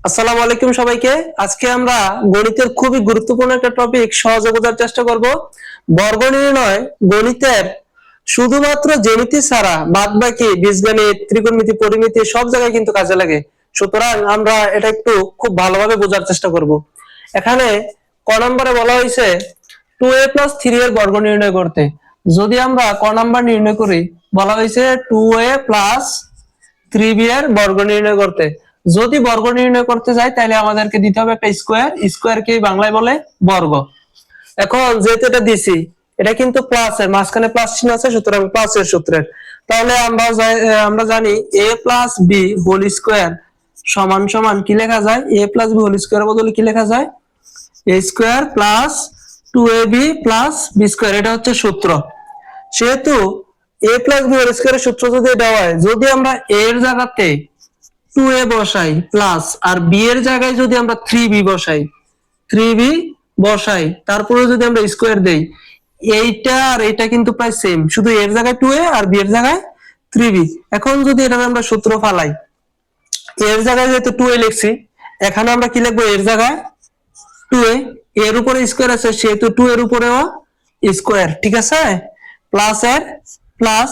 আসসালামু আলাইকুম সবাইকে। আজকে আমরা গণিতের খুবই গুরুত্বপূর্ণ একটা টপিক সহজে বোঝার চেষ্টা করব। বর্গ নির্ণয় গণিতের শুধুমাত্র জ্যামিতি ছাড়া বাদবাকি বীজগণিত, ত্রিকোণমিতি, পরিমিতি সব জায়গায় কিন্তু কাজে লাগে। সুতরাং আমরা এটা একটু খুব ভালোভাবে বোঝার চেষ্টা করব। এখানে ক নম্বরে বলা হয়েছে 2a + 3 এর বর্গ নির্ণয় করতে। যদি আমরা ক নাম্বার নির্ণয় করি, বলা হয়েছে 2a + 3b এর বর্গ নির্ণয় করতে। যদি বর্গ নির্ণয় করতে যাই তাহলে আমাদেরকে দিতে হবে একটা স্কয়ার। স্কয়ার কি বাংলায় বলে বর্গ। এখন যেহেতু এটা দিছি, এটা কিন্তু প্লাস এর মাঝখানে প্লাস চিহ্ন আছে, সুতরাং প্লাস এর সূত্রের। তাহলে আমরা জানি a + b হোল স্কয়ার সমান সমান কি লেখা যায়? a + b হোল স্কয়ারের বদলে কি লেখা যায়? a square plus 2ab plus b square. এটা হচ্ছে সূত্র। সেহেতু a + b হোল স্কয়ারের সূত্র যদি এটা হয়, যদি আমরা a এর জায়গাতে 2a বসাই প্লাস আর b এর জায়গায় যদি আমরা 3b বসাই তারপরে যদি আমরা স্কয়ার দেই, এইটা আর এটা কিন্তু প্রায় সেম, শুধু এর জায়গায় 2a আর b এর জায়গায় 3b। এখন যদি এটা আমরা সূত্র ফালাই, এর জায়গায় যেহেতু 2a লিখছি, এখানে আমরা কি লিখবো? এর জায়গায় 2a, এর উপরে স্কয়ার আছে সেহেতু 2 এর উপরেও স্কয়ার, ঠিক আছে? প্লাস এর প্লাস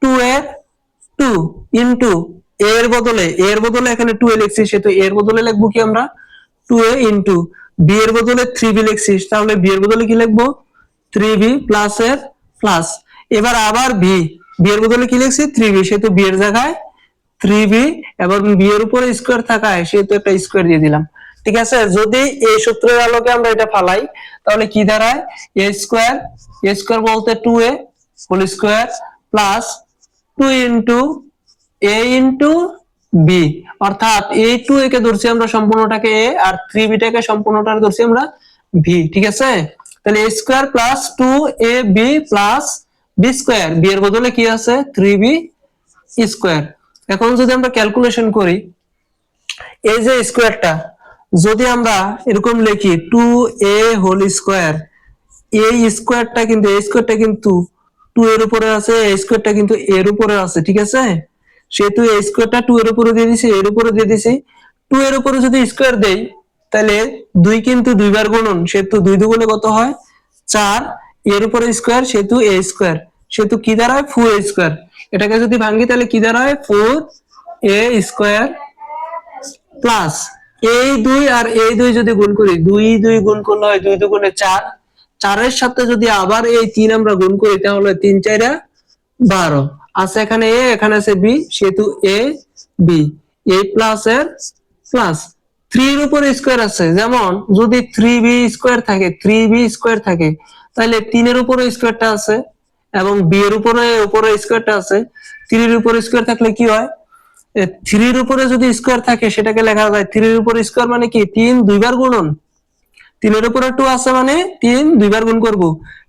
2 এর 2 ইনটু এর বদলে এখানে 2a লিখছি সেহেতু এর বদলে লিখবো কি আমরা? 2a ইনটু b এর বদলে 3b লিখছি, তাহলে b এর বদলে কি লিখবো? 3b প্লাস এর প্লাস। এবার আবার b এর বদলে কি লিখছি? 3b, সেহেতু b এর জায়গায় 3b এবং b এর উপরে স্কয়ার থাকায় সেহেতু একটা স্কয়ার দিয়ে দিলাম, ঠিক আছে? যদি এই সূত্রের আলোকে আমরা এটা ফালাই তাহলে কি দাঁড়ায়? a স্কয়ার বলতে 2a whole square plus 2 into a into b, অর্থাৎ এই 2a কে ধরছি আমরা সম্পূর্ণটাকে a আর 3b টাকে সম্পূর্ণটাকে ধরছি আমরা b, ঠিক আছে? তাহলে a square plus 2ab plus b square, b এর বদলে কি আছে? 3b square. এখন যদি আমরা ক্যালকুলেশন করি, এই যে স্কয়ারটা যদি আমরা এরকম লিখি 2a হোল স্কয়ার, এই স্কয়ারটা কিন্তু 2 এর উপরে আছে, এই স্কয়ারটা কিন্তু এর উপরে আছে, ঠিক আছে? সেহেতু এই স্কয়ারটা 2 এর উপরে দিয়ে দিছি, এর উপরে দিয়ে দিছি। 2 এর উপরে যদি স্কয়ার দেই তাহলে 2 কিন্তু দুইবার গুণন, সেহেতু 2 দুগুণে কত হয়? 4। এর উপরে স্কয়ার সেহেতু a স্কয়ার, সেহেতু কি দাঁড়ায়? 4a square. এটাকে যদি ভাঙি তাহলে কি দাঁড়ায়? 4a স্কয়ার প্লাস এই 2 আর এই 2 যদি গুণ করি, 2 গুণ করলে হয় 2 দুগুণে 4, 4 এর সাথে যদি আবার এই 3 আমরা গুণ করি তাহলে 3 4 12 আছে, এখানে a এখানে আছে b সেহেতু a b, a প্লাস এর প্লাস 3 এর উপরে স্কয়ার আছে, যেমন যদি 3b স্কয়ার থাকে তাহলে 3 এর উপরে স্কয়ারটা আছে এবং b এর উপরে স্কয়ারটা আছে। 3 এর উপরে স্কয়ার থাকলে কি হয়? 3 এর উপরে যদি স্কয়ার থাকে সেটাকে লেখা যায় 3 এর উপরে স্কয়ার মানে কি? 3 দুইবার গুণন, 3 এর উপরে 2 আছে মানে 3 দুইবার গুণ করব,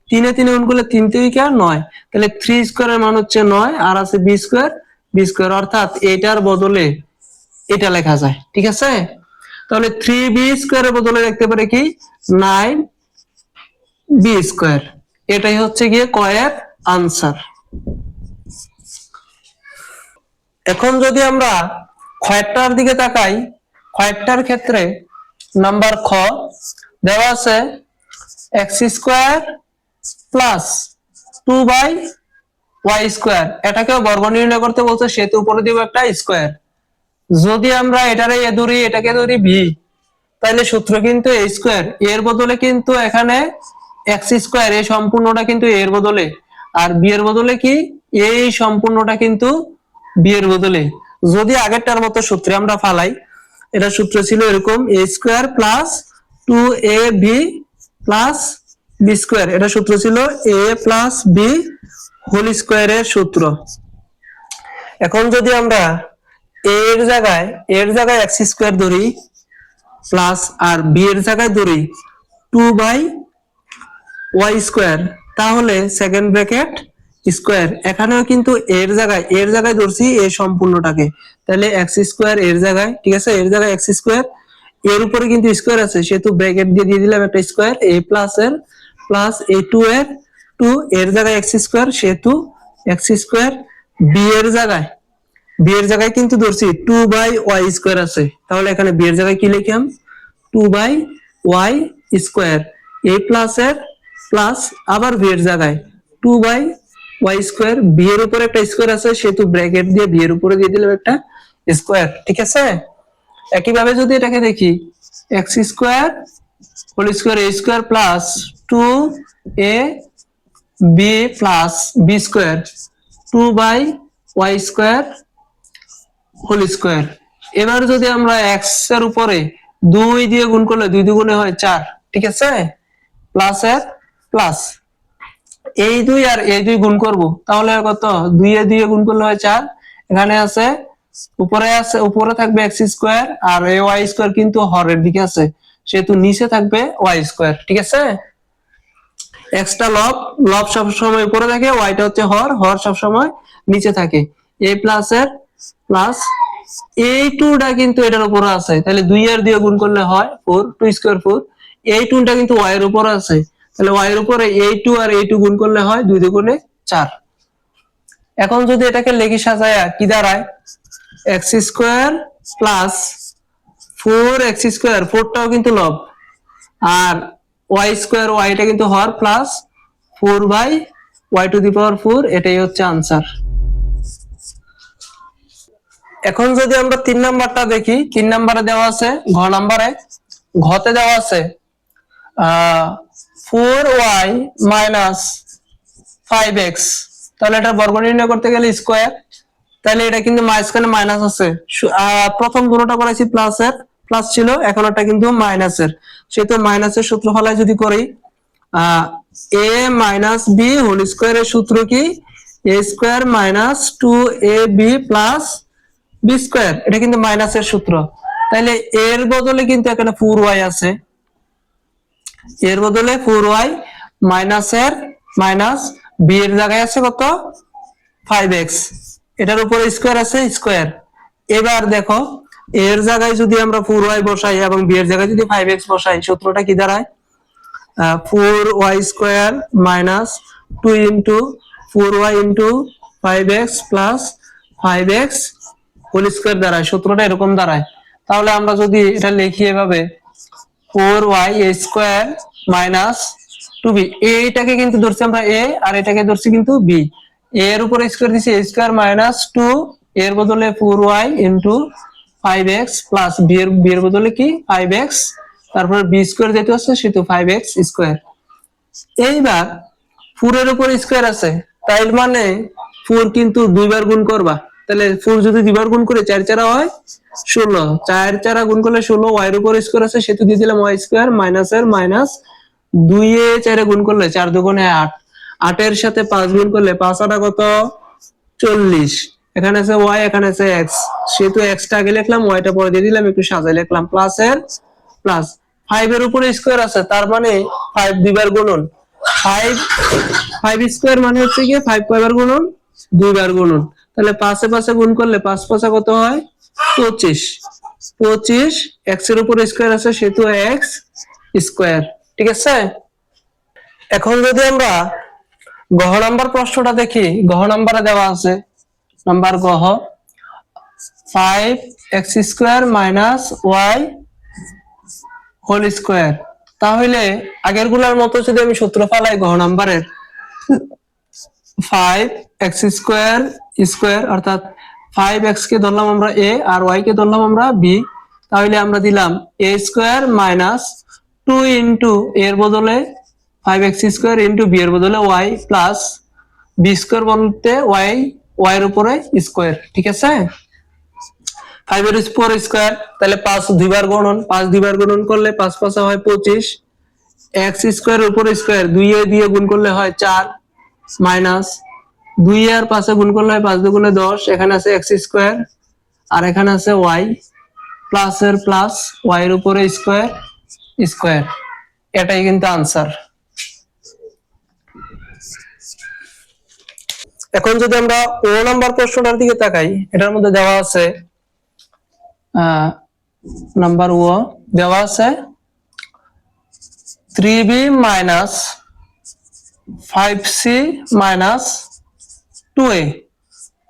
3 এ 3 গুণ করলে 3 3 9, তাহলে 3 স্কয়ারের মান হচ্ছে 9 আর আছে b স্কয়ার, অর্থাৎ এটার বদলে এটা লেখা যায়, ঠিক আছে? তাহলে 3b স্কয়ারের বদলে লিখতে পারে কি? 9b square. এটাই হচ্ছে গিয়ে ক এর আনসার। এখন যদি আমরা ক্ষয়টার দিকে তাকাই, ক্ষয়টার ক্ষেত্রে নাম্বার খ দেওয়া আছে x square plus 2y square. এটাকেও বর্গ নির্ণয় করতে বলছে সেহেতু উপরে দিব একটা স্কয়ার। যদি আমরা এটারে এ ধরি, এটাকে ধরি b, তাহলে সূত্র কিন্তু a স্কয়ার, এর বদলে কিন্তু এখানে x স্কয়ার, এই সম্পূর্ণটা কিন্তু এর বদলে, আর b এর বদলে কি? এই সম্পূর্ণটা কিন্তু b এর বদলে। যদি আগেরটার মতো সূত্রে আমরা ফালাই, এটা সূত্র ছিল এরকম a square plus 2ab plus b square, এটা সূত্র ছিল a প্লাস b হোল স্কয়ারের সূত্র। এখন যদি আমরা এর জায়গায় x স্কয়ার ধরি প্লাস আর b এর জায়গায় ধরি 2y স্কয়ার, তাহলে সেকেন্ড ব্র্যাকেট স্কয়ার, এখানেও কিন্তু এর জায়গায় ধরছি এই সম্পূর্ণটাকে, তাহলে x স্কয়ার এর জায়গায়, ঠিক আছে? এর জায়গায় x স্কয়ার, এর উপরে কিন্তু স্কয়ার আছে সেহেতু ব্র্যাকেট দিয়ে দিলাম একটা স্কয়ার, a প্লাস এর প্লাস a2 এর 2, এর জায়গায় x স্কয়ার সেহেতু x স্কয়ার, b এর জায়গায় বি এর জায়গায় কিন্তু ধরছি 2/y² আছে, তাহলে এখানে বি এর জায়গায় কি লিখলাম 2/y², a প্লাস এর প্লাস আবার বি এর জায়গায় 2/y², বি এর উপরে একটা স্কয়ার আছে সেহেতু ব্র্যাকেট দিয়ে বি এর উপরে দিয়ে দিলাম একটা স্কয়ার, ঠিক আছে। একইভাবে যদি এটাকে দেখি x² whole square a square plus 2ab plus b², 2/y² whole square. এবার যদি আমরা x এর উপরে 2 দিয়ে গুণ করলে 2 দুগুণে হয় 4, ঠিক আছে, প্লাস এর প্লাস এই 2 আর এই 2 গুণ করব, তাহলে কত 2 এ 2 গুণ করলে হয় 4, এখানে আছে উপরে থাকবে x² আর এই y² কিন্তু হরের দিকে আছে সেহেতু নিচে থাকবে y², ঠিক আছে। এক্সটা লব সব সময় উপরে থাকে, ওয়াইটা হচ্ছে হর সব সময় নিচে থাকে। a প্লাস এর প্লাস এই 2টা কিন্তু এটার উপরে আছে, তাহলে 2 আর 2 গুণ করলে হয় 4, 2² 4, এই 2টা কিন্তু y এর উপরে আছে, তাহলে y এর উপরে এই 2 আর এই 2 গুণ করলে হয় 2 দুগুণে 4। এখন যদি এটাকে লেখি সাজায়া কি দাঁড়ায় x² প্লাস 4x², 4টাও কিন্তু লব, আর y² yটা কিন্তু হর প্লাস 4/y², এটাই হচ্ছে আনসার। এখন যদি আমরা 3 নাম্বারটা দেখি, 3 নাম্বারে দেওয়া আছে ঘতে দেওয়া আছে 4y মাইনাস 5x, তাহলে এটা বর্গ নির্ণয় করতে গেলে স্কয়ার, তাহলে এটা কিন্তু মাঝখানে মাইনাস আছে, প্রথম দুটোটা করেছি প্লাস ছিল, এখন এটা কিন্তু মাইনাসের, সেহেতু মাইনাসের সূত্র ফলায় যদি করি a মাইনাস b হোল স্কয়ারের সূত্র কি a² minus 2ab plus b², এটা কিন্তু মাইনাসের সূত্র, তাহলে এর বদলে কিন্তু এখানে 4y আছে, এর বদলে 4y মাইনাসের মাইনাস বি এর জায়গায় আছে কত 5x, এটার উপরে স্কয়ার আছে স্কয়ার। এবার দেখো এর জায়গায় যদি আমরা 4y বসাই এবং বি এর জায়গায় যদি 5x বসাই, সূত্রটা কি দাঁড়ায় 4y² minus 2 into 4y into 5x plus 5x whole square দাঁড়ায়, সূত্রটা এরকম দাঁড়ায়। তাহলে আমরা যদি এটা লিখি এভাবে 4y² মাইনাস 2b, এইটাকে কিন্তু ধরছি আমরা a আর এটাকে ধরছি কিন্তু b, এর উপরে স্কয়ার দিছি a² মাইনাস 2, এর বদলে 4y into 5x plus b এর বদলে কি 5x, তারপর b² যেটা আছে সেটা 5x²। এইবার 4 এর উপরে স্কয়ার আছে, তাই মানে 4 কিন্তু দুইবার গুণ করবা, তাহলে 4 যদি দুইবার গুণ করে 4 4 হয় 16, 4 4 গুণ করলে 16, y এর উপর স্কয়ার আছে সেটা দিয়ে দিলাম y² মাইনাস এর মাইনাস 2 এ 4 গুণ করলে 4 দুগুণে 8, 8 এর সাথে 5 গুণ করলে 5 8 কত 40, এখানে আছে y এখানে আছে x, সেহেতু x টা আগে লিখলাম y টা পরে দিয়ে দিলাম, একটু সাজাই লিখলাম প্লাস এর প্লাস 5 এর উপরে স্কয়ার আছে, তার মানে 5 দুইবার গুণন 5 মানে হচ্ছে কি 5 কয়বার গুণন দুইবার গুণন, তাহলে 5 এ 5 গুণ করলে 5 5 কত হয় 25, 25 x এর উপরে স্কয়ার আছে সেহেতু x², ঠিক আছে। এখন যদি আমরা গহ নাম্বার প্রশ্নটা দেখি, গহ নাম্বারে দেওয়া আছে নাম্বার গহ 5x² minus y whole square, তাহলে আগের গুলার মতো যদি আমি সূত্র ফালাই গহ নাম্বারের 5x² অর্থাৎ 5x কে ধরলাম আমরা a আর y কে ধরলাম আমরা b, তাহলে আমরা দিলাম a² মাইনাস 2 ইন্টু এর বদলে 5x² ইন্টু b এর বদলে y প্লাস b² বলতে y এর উপরে স্কয়ার, ঠিক আছে। 5 এর উপর স্কয়ার, তাহলে 5 দুইবার গুণন, 5 দুইবার গুণন করলে 5 5 হয় 25, x² এর উপর স্কয়ার 2 এ দিয়ে গুণ করলে হয় 4 মাইনাস 2 আর 5 এ গুণ করলে হয় 5 দুগুণে 10, এখানে আছে x² আর এখানে আছে y প্লাস এর প্লাস y এর উপরে স্কয়ার, এটাই কিন্তু আনসার। এখন যদি আমরা ও নাম্বার প্রশ্নটার দিকে তাকাই, এটার মধ্যে দেওয়া আছে নাম্বার ও দেওয়া আছে 3b minus 5c minus 2a,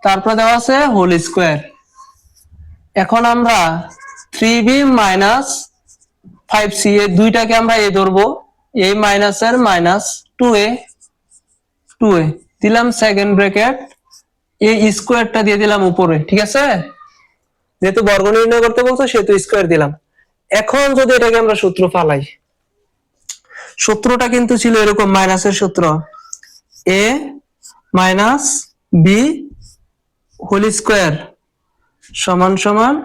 তারপরে দেওয়া আছে হোল স্কোয়ার। এখন আমরা 3b মাইনাস 5c এই দুইটাকে আমরা এ ধরবো, a মাইনাস এর মাইনাস 2a দিলাম সেকেন্ড ব্র্যাকেট, এই স্কোয়ারটা দিয়ে দিলাম উপরে, ঠিক আছে? যেহেতু বর্গ নির্ণয় করতে বলছো সেহেতু স্কোয়ার দিলাম। এখন যদি এটাকে আমরা সূত্র ফালাই, সূত্রটা কিন্তু ছিল এরকম, মাইনাসের সূত্র a minus b whole square সমান সমান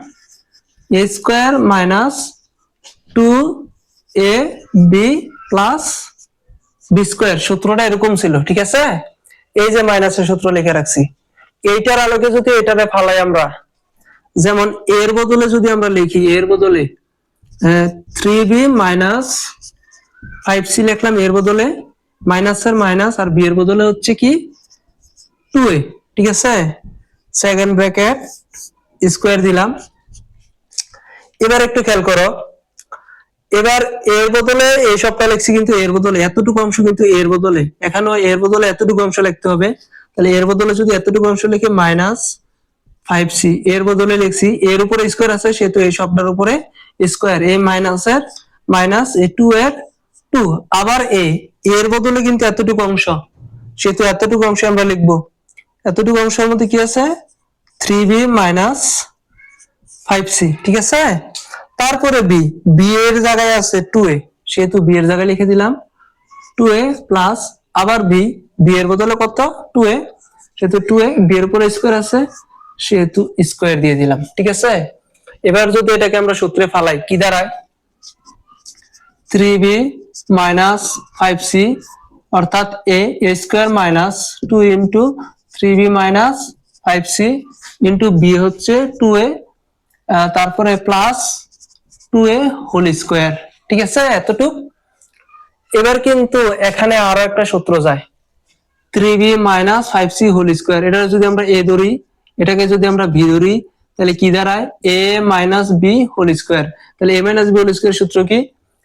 a square minus 2ab plus b square. সূত্রটা এরকম ছিল, ঠিক আছে? এই যে মাইনাসের সূত্র লিখে রাখছি, এইটার আলোকে যদি এটারে ফালাই আমরা, যেমন এর বদলে যদি আমরা লিখি, এর বদলে 3b মাইনাস 5c লিখলাম, এর বদলে মাইনাসের মাইনাস, আর বি এর বদলে হচ্ছে কি 2a, ঠিক আছে? সেকেন্ড ব্র্যাকেট স্কোয়ার দিলাম। এবার একটু খেয়াল করো, এবার এর বদলে এই সবটা লিখছি, কিন্তু এর বদলে এতটুকু অংশ, কিন্তু এর বদলে এখানেও এর বদলে এতটুকু অংশ লিখতে হবে। তাহলে এর বদলে যদি এতটুকু অংশ লিখে মাইনাস 5c, এর বদলে লিখছি এর উপরে স্কোয়ার আছে সেহেতু এই সবটার উপরে স্কোয়ার, এ মাইনাসের মাইনাস এ 2 এর 2, আবার এর বদলে কিন্তু এতটুকু অংশ সেহেতু এতটুকু অংশ আমরা লিখবো। এতটুকু অংশের মধ্যে কি আছে 3b মাইনাস 5c, ঠিক আছে? তারপরে বি এর জায়গায় আছে 2a সেহেতু বি এর জায়গায় লিখে দিলাম 2a প্লাস আবার বি এর বদলে কত 2a সেহেতু 2a, বি এর উপরে স্কোয়ার আছে সেহেতু স্কোয়ার দিয়ে দিলাম, ঠিক আছে? এবার যদি এটাকে আমরা সূত্রে ফালাই, কি দাঁড়ায় 3b মাইনাস 5c অর্থাৎ a square minus 2 into 3b minus 5c into b হচ্ছে 2a, তারপরে প্লাস 2a হোল স্কোয়ার, ঠিক আছে? এতটুক। এবার কিন্তু এখানে আরো একটা সূত্র যায়, 3b minus 5c whole square. এটা যদি আমরা a ধরি, এটাকে যদি আমরা b ধরি, তাহলে কি দাঁড়ায় a minus b whole square. তাহলে a minus b whole square সূত্র কি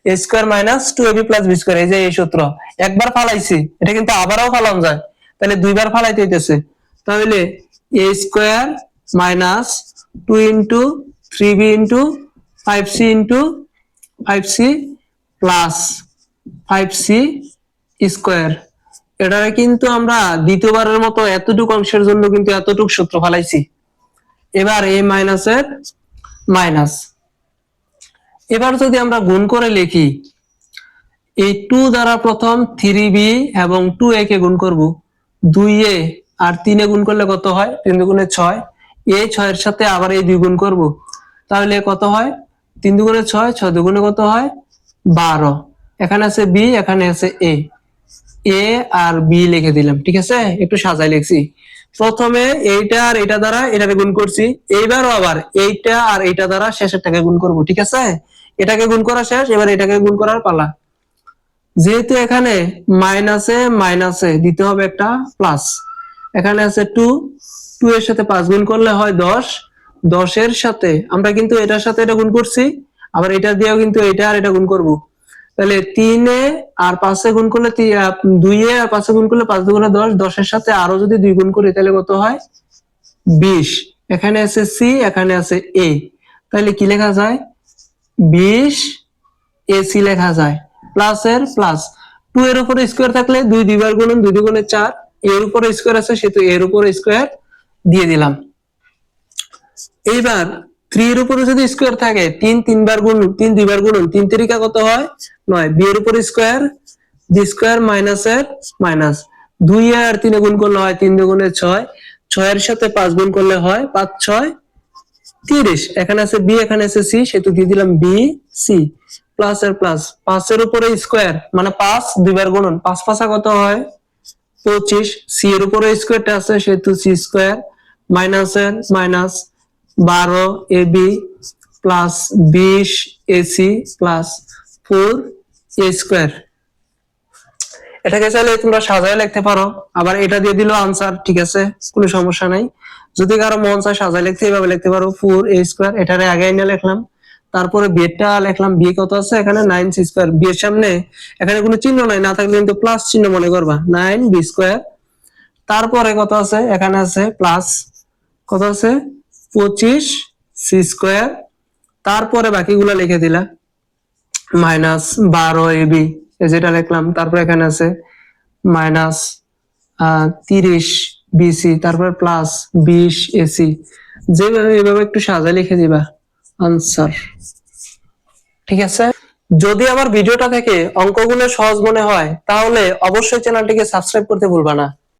a square minus 2ab plus b square. এই যে এই সূত্র একবার ফালাইছি, এটা কিন্তু আবারও ফালানো যায়, তাহলে দুইবার ফালাইতে হইতেছে। তাহলে a square minus 2 into 3b into 5c into 5c plus 5c square. এটারে কিন্তু আমরা দ্বিতীয়বারের মতো এতটুকু অংশের জন্য কিন্তু এতটুকু সূত্র ফালাইছি। এবার a মাইনাসের মাইনাস, এবার যদি আমরা গুণ করে লিখি, এই 2 দ্বারা প্রথম 3b এবং 2a কে গুণ করব, 2a আর 3 এ গুণ করলে কত হয় 3 দুগুণে 6, এই 6 এর সাথে আবার এই 2 গুণ করব, তাহলে কত হয় 3 দুগুণে 6, 6 দুগুণে কত হয় 12। এখানে আছে b, এখানে আছে a আর b লিখে দিলাম, ঠিক আছে? একটু সাজাই লিখছি, প্রথমে এইটা আর এটা দ্বারা এটাকে গুণ করছি, এইবারও আবার এইটা আর এইটা দ্বারা শেষেরটাকে গুণ করব, ঠিক আছে? এটাকে গুণ করা শেষ, এবার এটাকে গুণ করার পালা। যেহেতু এখানে মাইনাসে মাইনাসে দিতে হবে একটা প্লাস, এখানে আছে 2 এর সাথে 5 গুণ করলে হয় 10, 10 এর সাথে আমরা কিন্তু এটার সাথে এটা গুণ করছি, আবার এটা দিয়েও কিন্তু এটা আর এটা গুণ করব। তাহলে 3 এ আর 5 এ গুণ করলে 2 এ আর 5 এ গুণ করলে 5 দুগুণে 10, 10 এর সাথে আরো যদি 2 গুণ করি তাহলে কত হয় 20। এখানে আছে সি, এখানে আছে এ, তাহলে কি লেখা যায় 20 এসি লেখা যায়। প্লাস এর প্লাস, 2 এর উপরে স্কয়ার থাকলে 2 দুইবার গুণন, 2 দুগুণে 4, এর উপরে স্কয়ার আছে সেহেতু এর উপরে স্কয়ার দিয়ে দিলাম। এইবার 3 এর উপরে যদি স্কয়ার থাকে 3 তিনবার গুণন, 3 দুইবার গুণন, 3 তিরিকা কত হয় 9, বি এর উপরে স্কয়ার, বি স্কয়ার মাইনাস এর মাইনাস, 2 আর 3 এ গুণ করলে হয় 3 দুগুণে 6, 6 এর সাথে 5 গুণ করলে হয় 5 6 30। এখানে আছে বি, এখানে আছে সি সেহেতু দিয়ে দিলাম বি সি, প্লাস এর প্লাস, 5 এর উপরে স্কয়ার মানে 5 দুইবার গুণন, 5 5 কত হয় 25, সি এর উপরে স্কয়ারটা আছে সেহেতু সি স্কয়ার মাইনাস এর minus 12 ab plus 20 ac plus 4 a square. এটাকে চাইলে তোমরা সাজায় লিখতে পারো, আবার এটা দিয়ে দিলো আনসার, ঠিক আছে? কোনো সমস্যা নাই। যদি কারো মন চায় সাজায় লিখতে এইভাবে লিখতে পারো 4 এ স্কয়ার, এটারে আগে এনে লিখলাম, তারপরে বি এরটা লিখলাম, বি কত আছে এখানে 9 সি স্কয়ার, বি এর সামনে এখানে কোনো চিহ্ন নাই, না থাকলে কিন্তু প্লাস চিহ্ন মনে করবা 9 বি স্কয়ার, তারপরে কত আছে এখানে আছে প্লাস কত আছে 25 সি স্কয়ার, তারপরে বাকিগুলো লিখে দিলা মাইনাস 12 এবি যেটা লিখলাম, তারপর এখানে আছে মাইনাস 30 বিসি, তারপরে প্লাস 20 এসি। যেভাবে এভাবে একটু সাজা লিখে দিবা আনসার। ঠিক আছে, যদি আমার ভিডিওটা থেকে অঙ্কগুলো সহজ মনে হয় তাহলে অবশ্যই চ্যানেলটিকে সাবস্ক্রাইব করতে ভুলবা না।